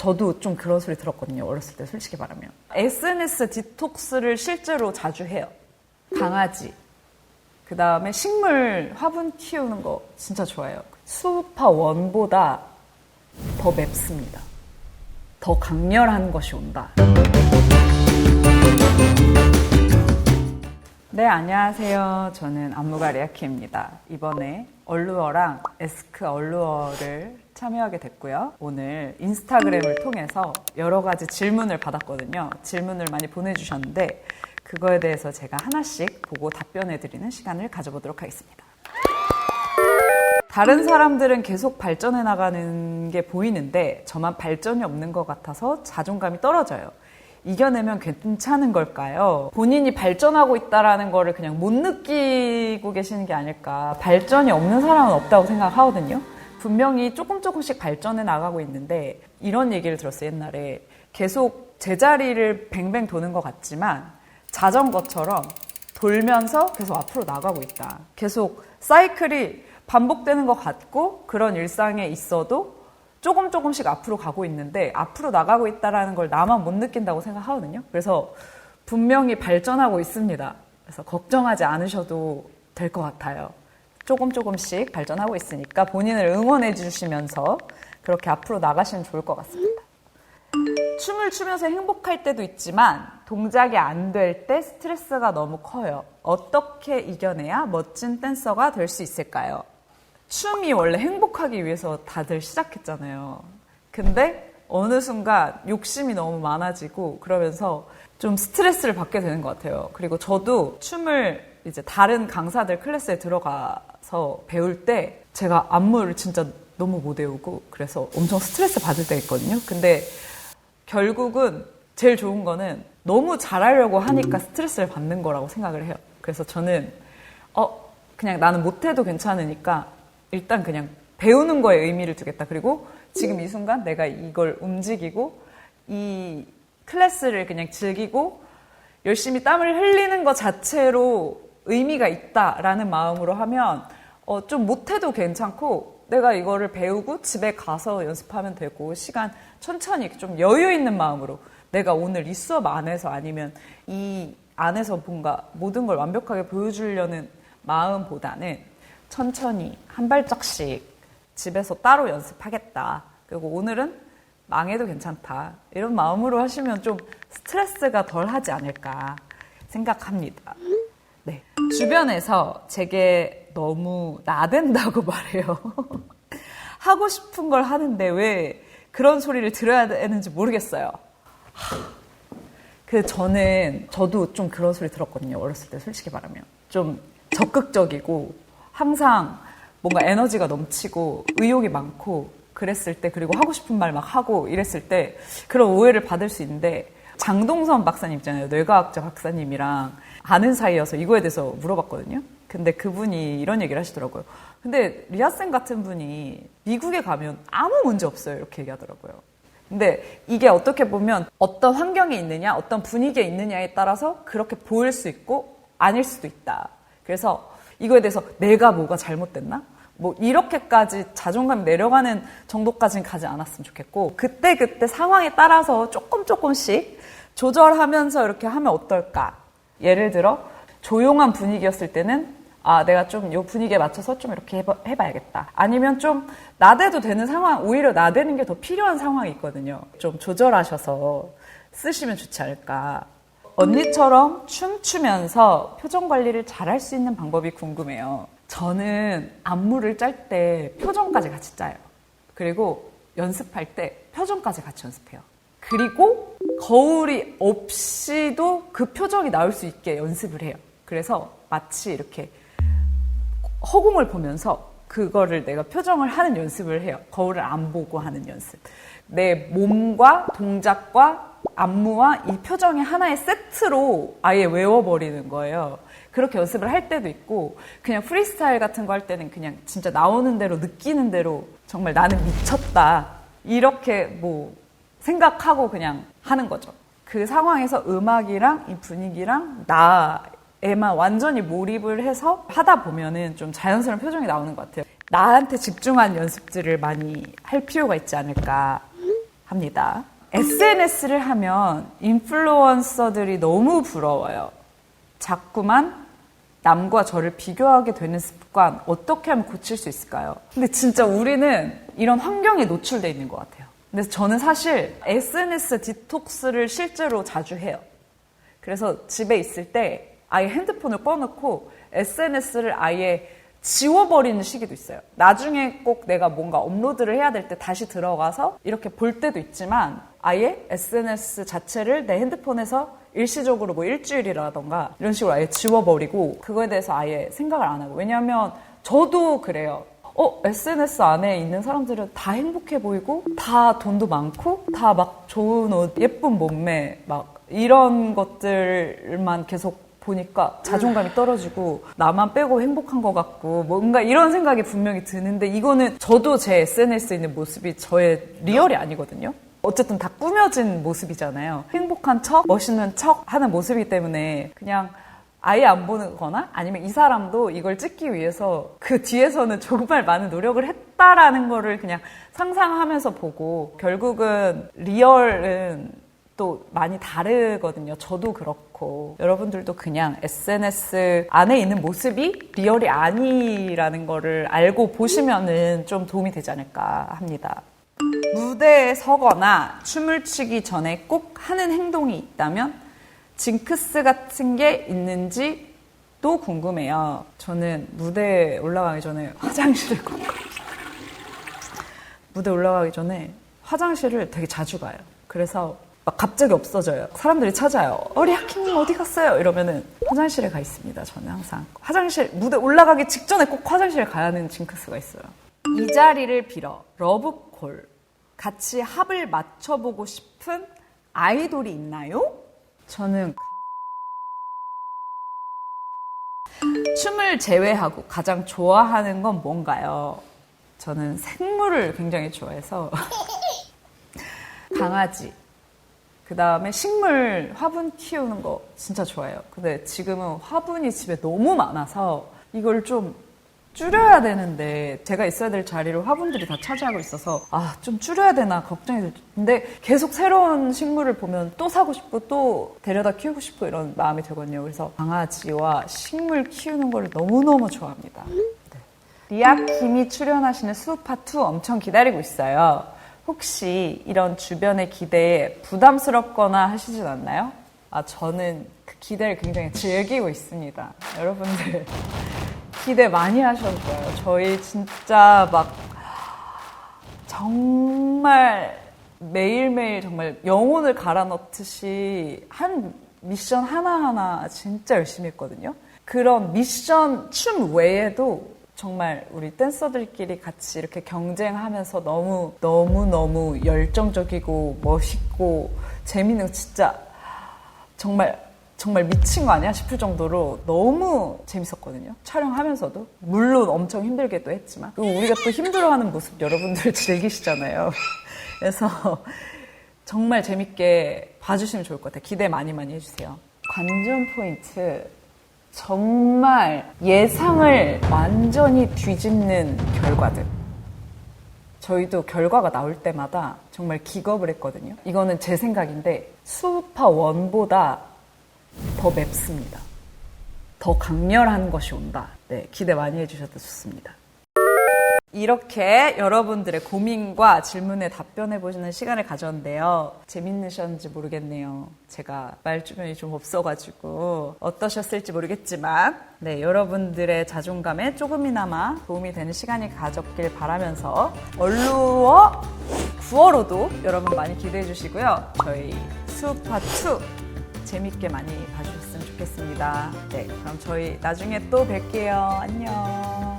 저도 좀 그런 소리 들었거든요. 어렸을 때 솔직히 말하면. SNS 디톡스를 실제로 자주 해요. 강아지, 그 다음에 식물 화분 키우는 거 진짜 좋아해요. 수우파 원보다 더 맵습니다. 더 강렬한 것이 온다. 네, 안녕하세요. 저는 안무가 리아키입니다. 이번에 얼루어랑 에스크 얼루어를 참여하게 됐고요. 오늘 인스타그램을 통해서 여러 가지 질문을 받았거든요. 질문을 많이 보내주셨는데 그거에 대해서 제가 하나씩 보고 답변해드리는 시간을 가져보도록 하겠습니다. 다른 사람들은 계속 발전해 나가는 게 보이는데 저만 발전이 없는 것 같아서 자존감이 떨어져요. 이겨내면 괜찮은 걸까요? 본인이 발전하고 있다는 거를 그냥 못 느끼고 계시는 게 아닐까. 발전이 없는 사람은 없다고 생각하거든요. 분명히 조금씩 발전해 나가고 있는데 이런 얘기를 들었어요. 옛날에 계속 제자리를 뱅뱅 도는 것 같지만 자전거처럼 돌면서 계속 앞으로 나가고 있다. 계속 사이클이 반복되는 것 같고 그런 일상에 있어도 조금씩 앞으로 가고 있는데 앞으로 나가고 있다는 걸 나만 못 느낀다고 생각하거든요. 그래서 분명히 발전하고 있습니다. 그래서 걱정하지 않으셔도 될 것 같아요. 조금씩 발전하고 있으니까 본인을 응원해 주시면서 그렇게 앞으로 나가시면 좋을 것 같습니다. 춤을 추면서 행복할 때도 있지만 동작이 안 될 때 스트레스가 너무 커요. 어떻게 이겨내야 멋진 댄서가 될 수 있을까요? 춤이 원래 행복하기 위해서 다들 시작했잖아요. 근데 어느 순간 욕심이 너무 많아지고 그러면서 좀 스트레스를 받게 되는 것 같아요. 그리고 저도 춤을 이제 다른 강사들 클래스에 들어가서 배울 때 제가 안무를 진짜 너무 못 외우고 그래서 엄청 스트레스 받을 때가 있거든요. 근데 결국은 제일 좋은 거는 너무 잘하려고 하니까 스트레스를 받는 거라고 생각을 해요. 그래서 저는 그냥 나는 못해도 괜찮으니까 일단 그냥 배우는 거에 의미를 두겠다. 그리고 지금 이 순간 내가 이걸 움직이고 이 클래스를 그냥 즐기고 열심히 땀을 흘리는 것 자체로 의미가 있다라는 마음으로 하면 좀 못해도 괜찮고 내가 이거를 배우고 집에 가서 연습하면 되고 시간 천천히 좀 여유 있는 마음으로 내가 오늘 이 수업 안에서 아니면 이 안에서 뭔가 모든 걸 완벽하게 보여주려는 마음보다는 천천히 한 발짝씩 집에서 따로 연습하겠다. 그리고 오늘은 망해도 괜찮다. 이런 마음으로 하시면 좀 스트레스가 덜 하지 않을까 생각합니다. 네. 주변에서 제게 너무 나댄다고 말해요. 하고 싶은 걸 하는데 왜 그런 소리를 들어야 되는지 모르겠어요. 저도 좀 그런 소리 들었거든요. 어렸을 때 솔직히 말하면. 좀 적극적이고 항상 뭔가 에너지가 넘치고 의욕이 많고 그랬을 때 그리고 하고 싶은 말 막 하고 이랬을 때 그런 오해를 받을 수 있는데 장동선 박사님 있잖아요. 뇌과학자 박사님이랑 아는 사이여서 이거에 대해서 물어봤거든요. 근데 그분이 이런 얘기를 하시더라고요. 근데 리아쌤 같은 분이 미국에 가면 아무 문제 없어요. 이렇게 얘기하더라고요. 근데 이게 어떻게 보면 어떤 환경에 있느냐 어떤 분위기에 있느냐에 따라서 그렇게 보일 수 있고 아닐 수도 있다. 그래서 이거에 대해서 내가 뭐가 잘못됐나? 뭐 이렇게까지 자존감이 내려가는 정도까지는 가지 않았으면 좋겠고 그때 상황에 따라서 조금씩 조절하면서 이렇게 하면 어떨까? 예를 들어 조용한 분위기였을 때는 내가 좀 이 분위기에 맞춰서 좀 이렇게 해봐야겠다. 아니면 좀 나대도 되는 상황, 오히려 나대는 게 더 필요한 상황이 있거든요. 좀 조절하셔서 쓰시면 좋지 않을까. 언니처럼 춤추면서 표정 관리를 잘할 수 있는 방법이 궁금해요. 저는 안무를 짤 때 표정까지 같이 짜요. 그리고 연습할 때 표정까지 같이 연습해요. 그리고 거울이 없이도 그 표정이 나올 수 있게 연습을 해요. 그래서 마치 이렇게 허공을 보면서 그거를 내가 표정을 하는 연습을 해요. 거울을 안 보고 하는 연습. 내 몸과 동작과 안무와 이 표정이 하나의 세트로 아예 외워버리는 거예요. 그렇게 연습을 할 때도 있고 그냥 프리스타일 같은 거 할 때는 그냥 진짜 나오는 대로 느끼는 대로 정말 나는 미쳤다 이렇게 뭐 생각하고 그냥 하는 거죠. 그 상황에서 음악이랑 이 분위기랑 나에만 완전히 몰입을 해서 하다 보면은 좀 자연스러운 표정이 나오는 것 같아요. 나한테 집중한 연습들을 많이 할 필요가 있지 않을까 합니다. SNS를 하면 인플루언서들이 너무 부러워요. 자꾸만 남과 저를 비교하게 되는 습관 어떻게 하면 고칠 수 있을까요? 근데 진짜 우리는 이런 환경에 노출돼 있는 것 같아요. 근데 저는 사실 SNS 디톡스를 실제로 자주 해요. 그래서 집에 있을 때 아예 핸드폰을 꺼놓고 SNS를 아예 지워버리는 시기도 있어요. 나중에 꼭 내가 뭔가 업로드를 해야 될 때 다시 들어가서 이렇게 볼 때도 있지만 아예 SNS 자체를 내 핸드폰에서 일시적으로 뭐 일주일이라던가 이런 식으로 아예 지워버리고 그거에 대해서 아예 생각을 안 하고. 왜냐하면 저도 그래요. SNS 안에 있는 사람들은 다 행복해 보이고 다 돈도 많고 다 막 좋은 옷, 예쁜 몸매 막 이런 것들만 계속 보니까 자존감이 떨어지고 나만 빼고 행복한 것 같고 뭔가 이런 생각이 분명히 드는데 이거는 저도 제 SNS에 있는 모습이 저의 리얼이 아니거든요. 어쨌든 다 꾸며진 모습이잖아요. 행복한 척, 멋있는 척 하는 모습이기 때문에 그냥 아예 안 보는 거나 아니면 이 사람도 이걸 찍기 위해서 그 뒤에서는 정말 많은 노력을 했다라는 거를 그냥 상상하면서 보고 결국은 리얼은 또 많이 다르거든요. 저도 그렇고 여러분들도 그냥 SNS 안에 있는 모습이 리얼이 아니라는 거를 알고 보시면은 좀 도움이 되지 않을까 합니다. 무대에 서거나 춤을 추기 전에 꼭 하는 행동이 있다면 징크스 같은 게 있는지도 궁금해요. 저는 무대에 올라가기 전에 화장실을 꼭 가요. 무대 올라가기 전에 화장실을 되게 자주 가요. 그래서 막 갑자기 없어져요. 사람들이 찾아요. 우리 하키님 어디 갔어요? 이러면은 화장실에 가 있습니다. 저는 항상 화장실 무대 올라가기 직전에 꼭 화장실에 가야 하는 징크스가 있어요. 이 자리를 빌어 러브콜 같이 합을 맞춰보고 싶은 아이돌이 있나요? 저는 춤을 제외하고 가장 좋아하는 건 뭔가요? 저는 생물을 굉장히 좋아해서 강아지 그 다음에 식물 화분 키우는 거 진짜 좋아해요. 근데 지금은 화분이 집에 너무 많아서 이걸 좀 줄여야 되는데 제가 있어야 될 자리를 화분들이 다 차지하고 있어서 좀 줄여야 되나 걱정이 들죠. 근데 계속 새로운 식물을 보면 또 사고 싶고 또 데려다 키우고 싶고 이런 마음이 들거든요. 그래서 강아지와 식물 키우는 걸 너무너무 좋아합니다. 네. 리아킴이 출연하시는 수우파2 엄청 기다리고 있어요. 혹시 이런 주변의 기대에 부담스럽거나 하시진 않나요? 저는 그 기대를 굉장히 즐기고 있습니다. 여러분들 기대 많이 하셔도 돼요. 저희 진짜 막 정말 매일매일 정말 영혼을 갈아 넣듯이 한 미션 하나하나 진짜 열심히 했거든요. 그런 미션 춤 외에도 정말 우리 댄서들끼리 같이 이렇게 경쟁하면서 너무 열정적이고 멋있고 재밌는 진짜 정말 미친 거 아니야 싶을 정도로 너무 재밌었거든요. 촬영하면서도 물론 엄청 힘들게도 했지만 그리고 우리가 또 힘들어하는 모습 여러분들 즐기시잖아요. 그래서 정말 재밌게 봐주시면 좋을 것 같아요. 기대 많이 해주세요. 관전 포인트 정말 예상을 완전히 뒤집는 결과들. 저희도 결과가 나올 때마다 정말 기겁을 했거든요. 이거는 제 생각인데 수우파 1보다 더 맵습니다. 더 강렬한 것이 온다. 네, 기대 많이 해주셔도 좋습니다. 이렇게 여러분들의 고민과 질문에 답변해보시는 시간을 가졌는데요. 재밌으셨는지 모르겠네요. 제가 말주변이 좀 없어가지고 어떠셨을지 모르겠지만 네, 여러분들의 자존감에 조금이나마 도움이 되는 시간이 가졌길 바라면서 얼루어 9월호도 여러분 많이 기대해주시고요. 저희 수우파2 재밌게 많이 봐주셨으면 좋겠습니다. 네, 그럼 저희 나중에 또 뵐게요. 안녕.